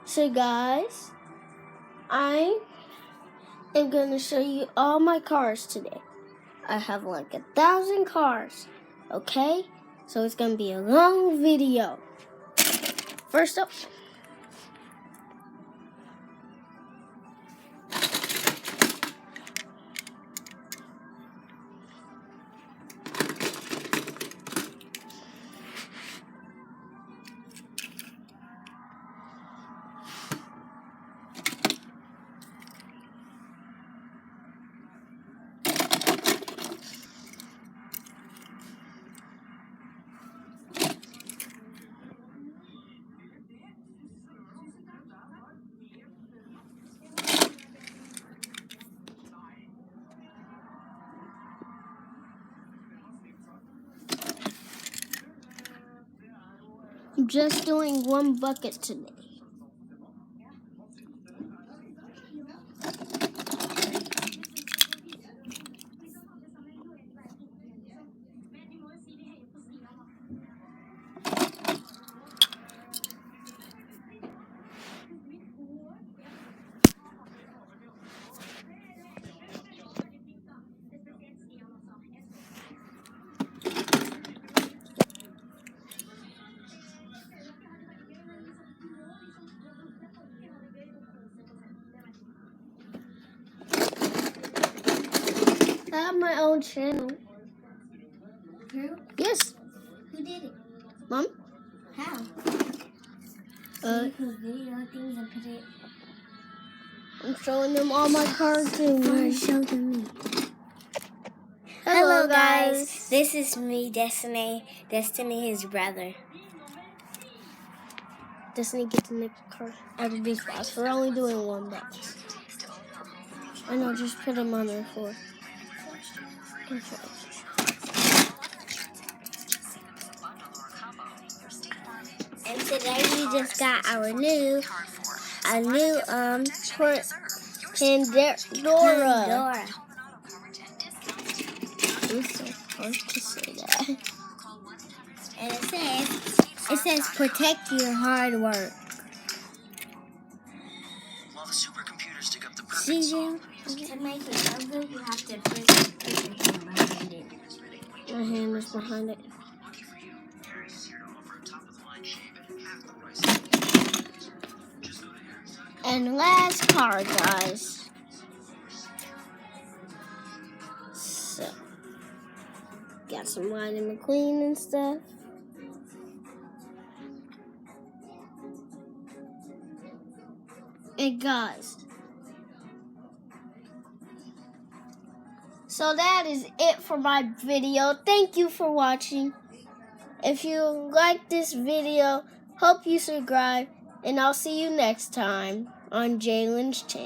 So guys, I am gonna show you all my cars today. I have like 1,000 cars, okay? So it's gonna be a long video. First up, I'm just doing one bucket today. I have my own channel. Who? Yes, Who did it? Mom. How? Uh, You put video things and put it. I'm showing them all my cars too. Show them me. Hello guys. This is me, Destiny. Destiny, his brother. Destiny gets the next car out of this box. We're only doing one box. I know, just put them on there for. And today we just got our new Pandora. Pandora. It's so hard to say that. And it says protect your hard work. While the supercomputers dig up the See perfect you? song, To make it so good, you have to put your hand behind it. My hand is behind it. lucky for you, Harry's is here to offer a top-of-the-line shape at half the price. Just go to Harry's. And last car, guys. So, got some Lightning McQueen and stuff. And guys, so that is it for my video. Thank you for watching. If you like this video, hope you subscribe, and I'll see you next time on Jalen's channel.